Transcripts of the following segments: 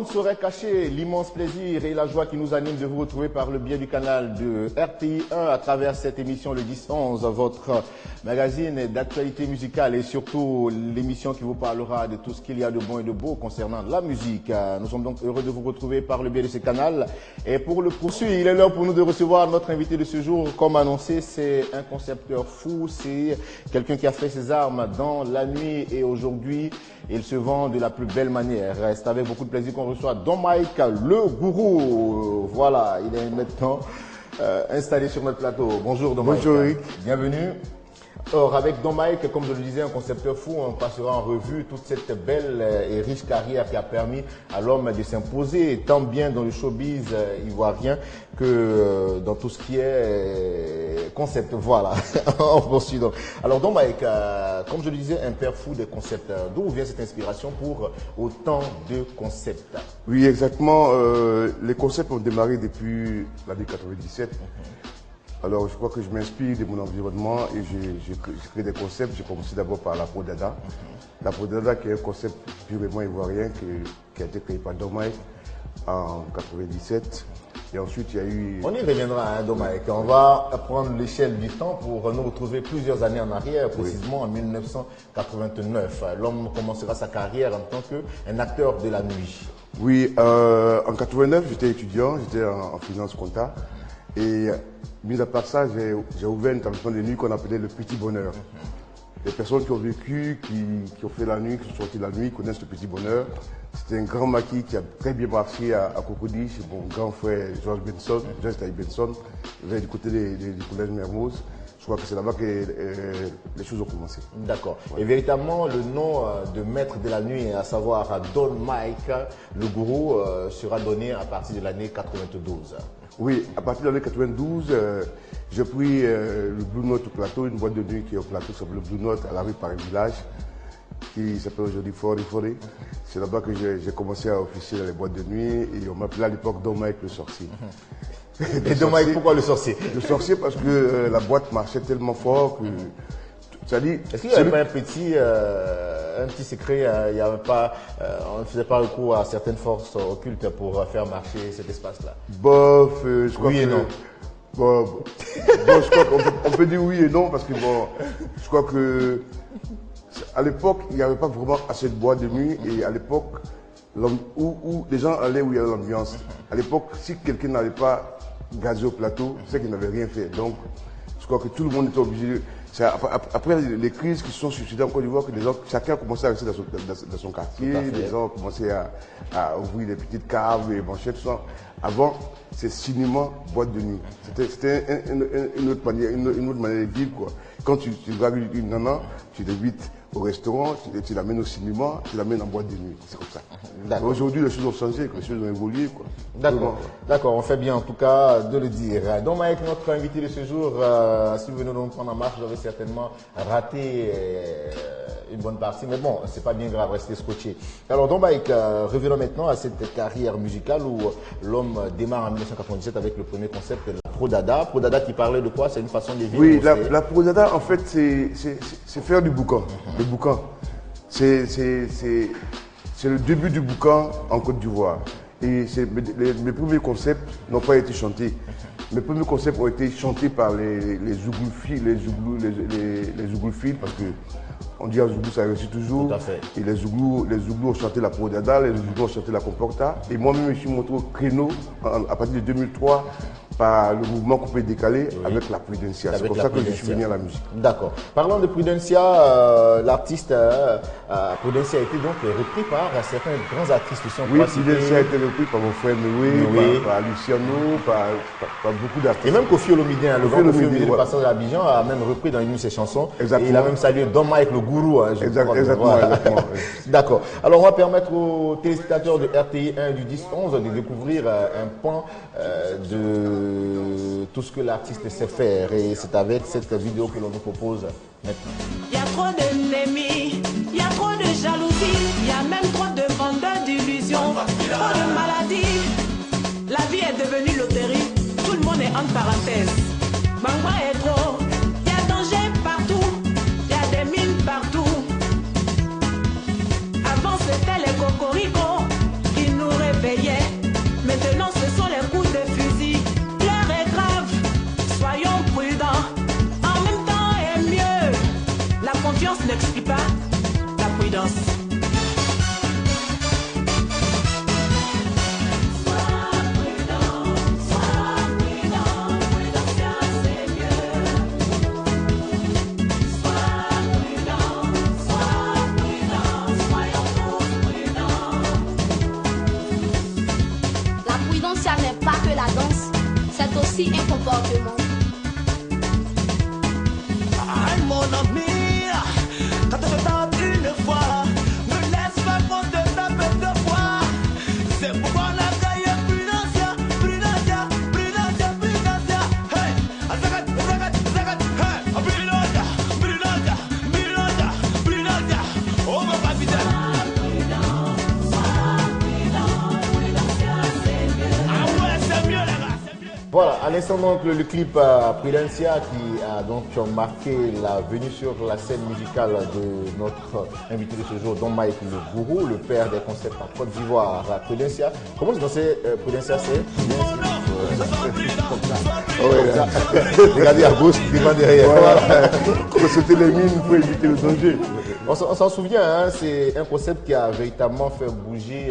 ne saurait cacher l'immense plaisir et la joie qui nous anime de vous retrouver par le biais du canal de RTI 1 à travers cette émission le 10-11, votre magazine d'actualité musicale et surtout l'émission qui vous parlera de tout ce qu'il y a de bon et de beau concernant la musique. Nous sommes donc heureux de vous retrouver par le biais de ce canal. Et pour le poursuivre, il est l'heure pour nous de recevoir notre invité de ce jour. Comme annoncé, c'est un concepteur fou, c'est quelqu'un qui a fait ses armes dans la nuit et aujourd'hui, il se vend de la plus belle manière. C'est avec beaucoup de plaisir qu'on reçoit Don Mike, le gourou. Voilà, il est maintenant installé sur notre plateau. Bonjour Don Mike. Bonjour Eric. Bienvenue. Or, avec Don Mike, comme je le disais, un concepteur fou, on passera en revue toute cette belle et riche carrière qui a permis à l'homme de s'imposer tant bien dans le showbiz ivoirien que dans tout ce qui est concept. Voilà, on poursuit donc. Alors Don Mike, comme je le disais, un père fou des concepts. D'où vient cette inspiration pour autant de concepts? Oui, exactement. Les concepts ont démarré depuis l'année 97. Alors, je crois que je m'inspire de mon environnement et j'ai créé des concepts. J'ai commencé d'abord par la Prodada. La Prodada qui est un concept purement ivoirien qui a été créé par Don Mike en 97. Et ensuite, il y a eu... On y reviendra, hein, Don Mike. On va prendre l'échelle du temps pour nous retrouver plusieurs années en arrière, précisément en 1989. L'homme commencera sa carrière en tant qu'un acteur de la nuit. Oui, en 89, j'étais étudiant, j'étais en finance compta. Et mis à part ça, j'ai ouvert un établissement de nuit qu'on appelait le Petit Bonheur. Les personnes qui ont vécu, qui ont fait la nuit, qui sont sorties la nuit, connaissent le Petit Bonheur. C'était un grand maquis qui a très bien marché à Cocody, chez mon grand frère Georges Benson, Georges Taï Benson, du côté du collège Mermoz. Je crois que c'est là-bas que les choses ont commencé. D'accord. Ouais. Et véritablement, le nom de maître de la nuit, à savoir Don Mike, le gourou, sera donné à partir de l'année 92. Oui, à partir de l'année 92, j'ai pris le Blue Note au plateau, une boîte de nuit qui est au plateau, qui s'appelle le Blue Note, à la rue Paris-Village, qui s'appelle aujourd'hui Forêt. C'est là-bas que j'ai commencé à officier dans les boîtes de nuit et on m'appelait à l'époque Don Mike le sorcier. Et Don Mike, pourquoi le sorcier? Le sorcier parce que la boîte marchait tellement fort que... Est-ce qu'il n'y avait pas un petit secret, il y avait pas, on ne faisait pas recours à certaines forces occultes pour faire marcher cet espace-là? Bof, je crois oui et non. Bon, je crois qu'on peut dire oui et non parce que bon, je crois que à l'époque, il n'y avait pas vraiment assez de boîtes de nuit et à l'époque, où les gens allaient où il y avait l'ambiance. À l'époque, si quelqu'un n'allait pas gazer au plateau, c'est qu'il n'avait rien fait. Donc, je crois que tout le monde était obligé. Après les crises qui se sont suicidées en Côte d'Ivoire, que chacun a commencé à rester dans son quartier, les gens ont commencé à ouvrir des petites caves, des manchettes, tout ça. Avant, c'est cinéma, boîte de nuit. C'était une autre manière de vivre, quoi. Quand tu dragues une nana, tu l'invites au restaurant, tu l'amènes au cinéma, tu l'amènes en boîte de nuit. C'est comme ça. Aujourd'hui, les choses ont changé, les choses ont évolué, quoi. D'accord, on fait bien en tout cas de le dire. Don Mike, notre invité de ce jour, si vous venez de nous prendre en marche, vous avez certainement raté une bonne partie, mais bon, c'est pas bien grave, restez scotché. Alors Don Mike, revenons maintenant à cette carrière musicale où l'homme démarre en 1997 avec le premier concept, la Prodada. Prodada qui parlait de quoi? C'est une façon de vivre? Oui, la Prodada, en fait, c'est faire du boucan. Le boucan, c'est le début du boucan en Côte d'Ivoire. Et mes premiers concepts n'ont pas été chantés. Mes premiers concepts ont été chantés par les Zouglou-filles, parce que on dit à Zouglou, ça réussit toujours. Tout à fait. Et les Zouglou ont chanté la Prodada, les Zouglou ont chanté la Comporta. Et moi-même, je suis monté au créneau à partir de 2003 par le mouvement coupé décalé avec la Prudencia. C'est comme ça que je suis venu à la musique. D'accord. Parlant de Prudencia, l'artiste Prudencia a été donc repris par certains grands artistes. Oui, Prudencia a été repris par mon frère Noé, par Luciano, par beaucoup d'artistes. Et même Kofi Olomidien, le grand Kofi Olomidien, le passage d'Abidjan, a même repris dans une de ses chansons. Exactement. Et il a même salué Don Mike, le gourou. Exactement. D'accord. Alors on va permettre aux téléspectateurs de RTI 1 du 10-11 de découvrir un pan de tout ce que l'artiste sait faire. Et c'est avec cette vidéo que l'on nous propose maintenant. Il y a trop d'ennemis, il y a trop de jalousie, il y a même trop de vendeurs d'illusions, trop de maladies. La vie est devenue loterie, tout le monde est entre parenthèses. Bangwa est trop, il y a danger partout, il y a des mines partout. Avant c'était les cocoricots qui nous réveillent. science n'explique pas la prudence. N'est pas que la danse, c'est aussi un comportement. Mon ami, quand je tente une fois, ne laisse pas qu'on te tape deux fois. C'est pourquoi on a gagné Prudencia, Prudencia, Prudencia, Prudencia. Hey, Azagat, Azagat, Azagat, hey, Prudencia, Prudencia, Prudencia, Prudencia. Oh mon capitaine. Voilà, à l'instant donc le clip Prudencia qui a donc marqué la venue sur la scène musicale de notre invité de ce jour, Don Mike le Gourou, le père des concepts en Côte d'Ivoire. Prudencia, comment se danser Prudencia c'est regardez à gauche, devant derrière. Voilà. C'était les mines pour éviter le danger. On s'en souvient, hein, c'est un concept qui a véritablement fait bouger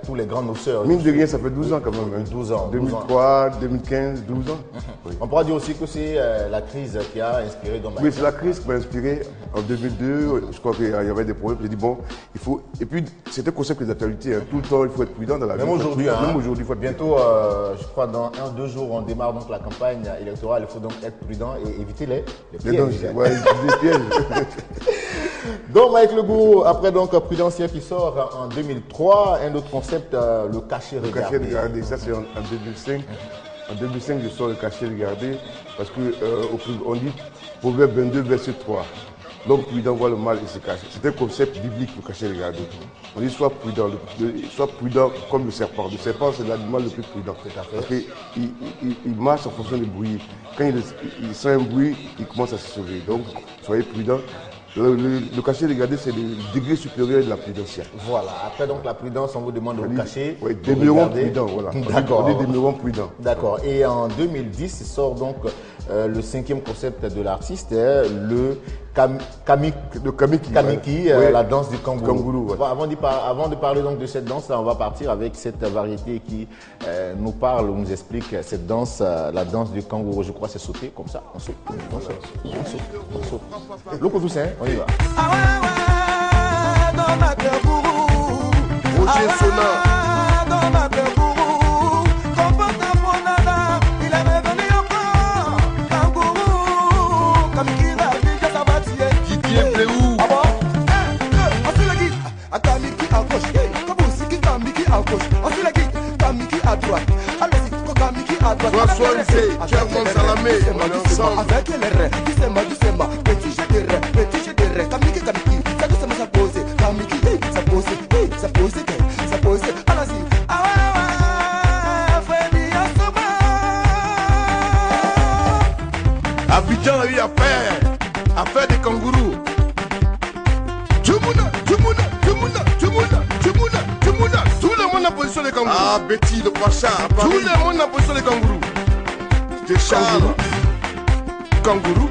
tous les grands noceurs. Mine de rien, ça fait 12 ans quand même. Hein. 12 ans. 2003, 2015, 12 ans. Oui. On pourra dire aussi que c'est la crise qui a inspiré Don Mike. Oui, c'est la crise qui m'a inspiré. En 2002, je crois qu'il y avait des problèmes. J'ai dit, bon, il faut. Et puis, c'est un concept d'actualité. Hein. Tout le temps, il faut être prudent dans la vie. Même aujourd'hui, hein, même aujourd'hui, il faut être bientôt, je crois, dans 1-2 jours, on démarre donc la campagne électorale. Il faut donc être prudent et éviter les pièges. dangers. Ouais, les pièges. Donc, Mike Le Gourou, après donc Prudencia qui sort en 2003, un autre concept, le cachet regardé. Le cachet regardé, ça c'est en 2005. En 2005, je sors le cachet regardé parce que on dit Proverbe 22, verset 3. L'homme prudent voit le mal et se cache. C'est un concept biblique, le cachet regardé. On dit sois prudent comme le serpent. Le serpent, c'est l'animal le plus prudent. Parce qu'il marche en fonction du bruit. Quand il sent un bruit, il commence à se sauver. Donc, soyez prudent. Le cachet regardé, c'est le degré supérieur de la prudence. Voilà, après donc la prudence, on vous demande de vous cacher. Oui, demeurons prudents, voilà. D'accord. On dit demeurons prudents. D'accord. Et en 2010, sort donc le 5e concept de l'artiste, le Kamiki, la danse du kangourou. Ouais. Bon, avant de parler donc de cette danse, là, on va partir avec cette variété qui nous parle, nous explique cette danse, la danse du kangourou. Je crois que c'est sauter comme ça. On saute. Loko Toussaint, on y va. Roger Sona. François Risset, Germain Salamé, on est ensemble. Avec les rêves, doucement, petit jeu de rêve, Kamiki, ça doucement ça pose, Kamiki, ça pose, allons-y. Abidjan a eu affaire des kangourous. Tumuna, tout le monde a position des kangourous. Ah, Betty, le Pacha, tout le monde a position des kangourous. C'était Charles. Kangourou,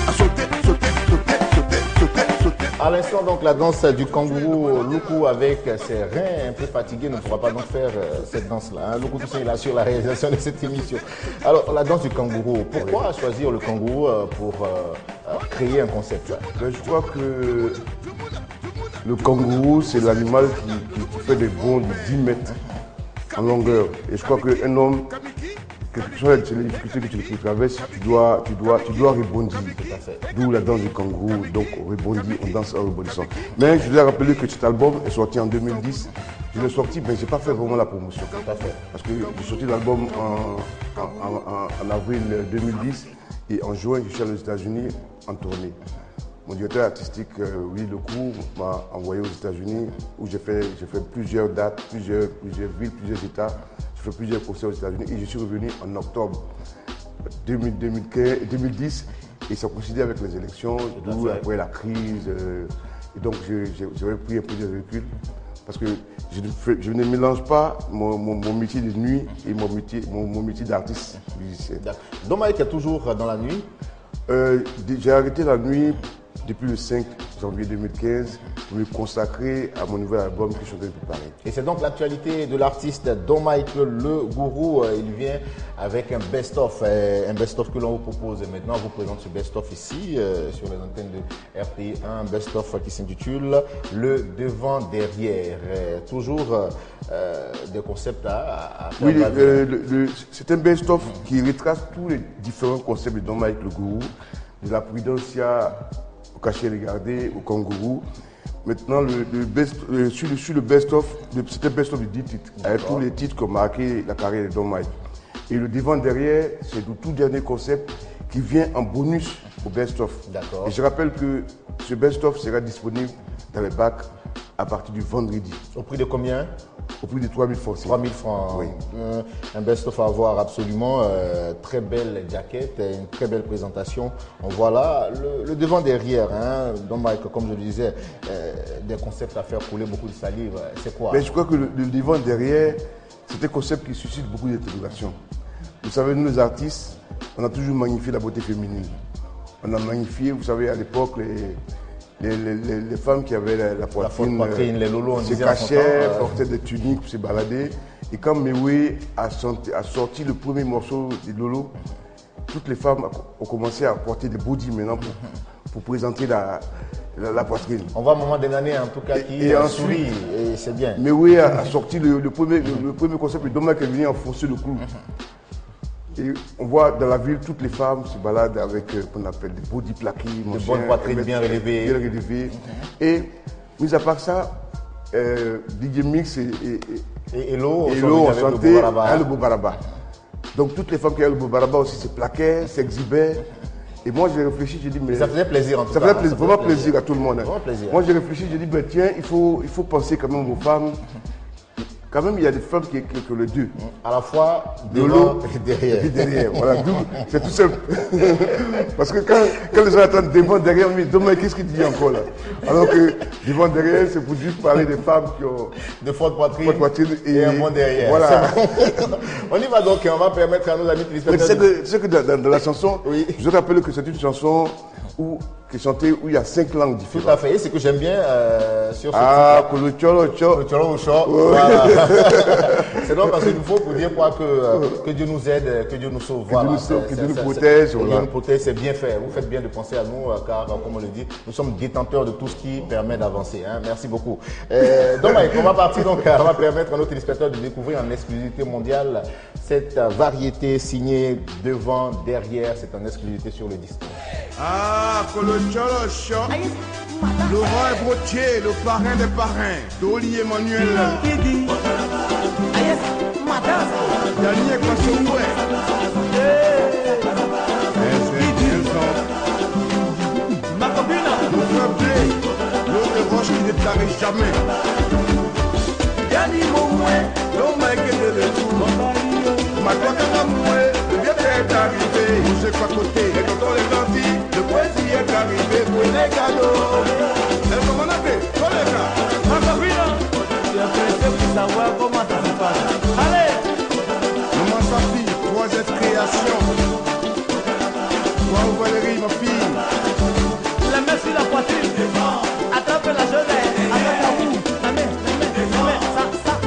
à sauter. À l'instant, donc, la danse du kangourou, Loukou, avec ses reins un peu fatigués, ne pourra pas donc faire cette danse-là. Hein. Loukou Toussaint, il assure la réalisation de cette émission. Alors, la danse du kangourou, pourquoi choisir le kangourou pour créer un concept? Je crois que le kangourou, c'est l'animal qui fait des bonds de 10 mètres en longueur. Et je crois qu'un homme, quelles que soient les difficultés que tu traverses, tu dois rebondir. D'où la danse du kangourou. Donc on rebondit, on danse en rebondissant. Mais je voulais rappeler que cet album est sorti en 2010. Je l'ai sorti, mais je n'ai pas fait vraiment la promotion. Parce que j'ai sorti l'album en avril 2010 et en juin, je suis allé aux États-Unis en tournée. Mon directeur artistique, Willy Lecou, m'a envoyé aux États-Unis où j'ai fait plusieurs dates, plusieurs villes, plusieurs États. J'ai fait plusieurs concerts aux États-Unis et je suis revenu en octobre 2010 et ça coïncidait avec les élections, d'où après la crise. Et donc j'avais pris un peu de recul parce que je ne mélange pas mon métier de nuit et mon métier d'artiste musicien. Don Mike est toujours dans la nuit? J'ai arrêté la nuit depuis le 5 janvier 2015 pour me consacrer à mon nouvel album que je suis en train de préparer. Et c'est donc l'actualité de l'artiste Don Mike Le Gourou. Il vient avec un best-of que l'on vous propose. Et maintenant, on vous présente ce best-of ici, sur les antennes de RTI 1, un best-of qui s'intitule Le Devant Derrière. Toujours des concepts à faire. Oui, c'est un best-of qui retrace tous les différents concepts de Don Mike Le Gourou, de la prudencia au cachet regardé, au kangourou. Maintenant, sur le best-of, c'est un best-of de 10 titres, avec tous les titres qui ont marqué la carrière de Don Mike. Et le devant derrière, c'est le tout dernier concept qui vient en bonus au best-of. D'accord. Et je rappelle que ce best-of sera disponible dans les bacs à partir du vendredi. Au prix de combien? Au prix de 3 000 francs. 3 000 francs. Oui. Un best-of à avoir absolument. Très belle jaquette, une très belle présentation. On voit là le devant derrière. Hein. Don Mike, comme je le disais, des concepts à faire couler beaucoup de salive. C'est quoi? Mais je crois que le devant derrière, c'est un concept qui suscite beaucoup d'interrogations. Vous savez, nous les artistes, on a toujours magnifié la beauté féminine. On a magnifié, vous savez, à l'époque, les femmes qui avaient la poitrine, les lolos, se cachaient, portaient des tuniques pour se balader. Et quand Mewe a sorti le premier morceau de Lolo, toutes les femmes ont commencé à porter des bodys maintenant pour présenter la poitrine. On voit un moment d'une année en tout cas qui sourit et c'est bien. Mewe a sorti le premier concept de Don Mike qui est venu enfoncer le clou. Et on voit dans la ville toutes les femmes se baladent avec qu'on appelle des body plaqués, de bonnes poitrines bien relevées. Bien relevées. Et mis à part ça, DJ Mix et Hello ont chanté le Bobaraba. Donc toutes les femmes qui avaient le Bobaraba aussi se plaquaient, s'exhibaient. Et moi j'ai réfléchi, j'ai dit mais ça faisait plaisir en tout cas. Ça faisait vraiment plaisir à tout le monde. Vraiment plaisir. Moi j'ai réfléchi, j'ai dit ben tiens, il faut penser quand même aux femmes. Quand même, il y a des femmes qui ont le deux. À la fois devant et derrière. Et derrière. Voilà, c'est tout simple. Parce que quand les gens attendent devant, derrière, mais demain, qu'est-ce qu'il dit encore là? Alors que devant, derrière, c'est pour juste parler des femmes qui ont de fortes poitrines et un bon derrière. Voilà. On y va donc et on va permettre à nos amis téléspectateurs. Tu sais que dans la chanson, oui. Je te rappelle que c'est une chanson qui est chantée où il y a 5 langues différentes. Tout à fait. Et ce que j'aime bien sur ce Voilà. C'est donc parce qu'il nous faut pour dire quoi que Dieu nous aide, que Dieu nous sauve. Que Dieu nous protège. Que Dieu nous protège, c'est bien fait. Vous faites bien de penser à nous, car comme on le dit, nous sommes détenteurs de tout ce qui permet d'avancer. Hein. Merci beaucoup. Donc, on va partir donc, on va permettre à nos téléspectateurs de découvrir en exclusivité mondiale cette variété signée devant, derrière. C'est en exclusivité sur le disque. Ah, Kolo Cholo Cho, Laurent et Brotier, le parrain des parrains, Dolly Emmanuel, Daniel Kassoué, ma copine, le frère Blé, l'autre roche qui ne t'arrive jamais. Yanni Moué, l'homme qui est de retour. Ma toi Kakamoué, le vieux est arrivé, je sais pas côté, et quand on est gentil. Poésie est arrivé pour les cadeaux. Elle comment on appelle? Collègue, ma copine. Tu as pressé pour savoir comment ça se passe. Allez! Maman Safi, 3S Création. Toi, Valérie, ma fille. La main sur la poitrine. Attrape la jeunesse. Attrape la roue. La main. Ça.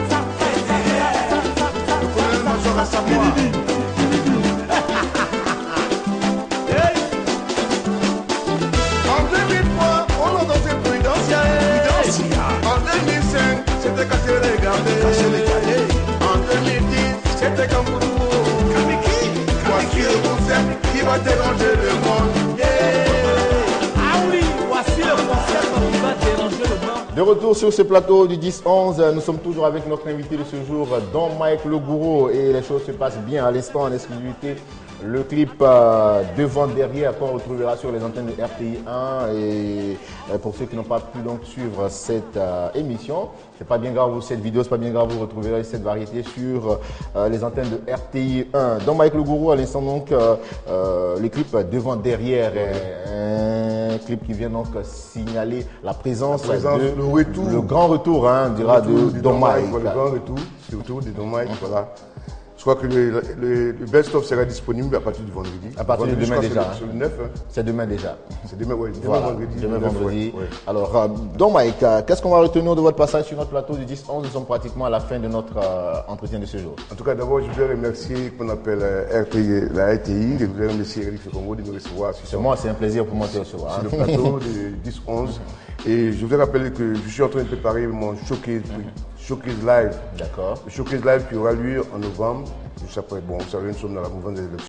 Le colonel Major à Samoa. En 2005, c'était caché regardé. En 2010, c'était comme vous. Voici le concept qui va déranger le monde. Ah oui, voici le concept qui va déranger le monde. De retour sur ce plateau du 10-11, nous sommes toujours avec notre invité de ce jour, Don Mike Le Gourou, et les choses se passent bien à l'instant en exclusivité. Le clip devant derrière qu'on retrouvera sur les antennes de RTI 1 et pour ceux qui n'ont pas pu donc suivre cette émission, c'est pas bien grave cette vidéo, c'est pas bien grave, vous retrouverez cette variété sur les antennes de RTI 1. Don Mike Le Gourou à l'instant donc le clip devant derrière. un clip qui vient donc signaler la présence le grand retour, hein, dira de Don Mike. Le grand retour, c'est le retour de Don Mike, voilà. Je crois que le best-of sera disponible à partir du vendredi. À partir de demain déjà. C'est le 9. Hein. C'est demain déjà. C'est demain, oui. Demain Voilà, vendredi. demain vendredi. Ouais. Alors, Don Mike, qu'est-ce qu'on va retenir de votre passage sur notre plateau du 10-11? Nous sommes pratiquement à la fin de notre entretien de ce jour. En tout cas, d'abord, je voudrais remercier qu'on appelle la RTI. Je voudrais remercier Eric Congo de me recevoir. C'est moi, c'est un plaisir pour moi de te recevoir. Sur le plateau du 10-11. Et je voudrais rappeler que je suis en train de préparer mon Showcase Live. D'accord. Le Showcase Live qui aura lieu en novembre. Juste après, bon, vous savez, nous sommes dans la mouvance des élections.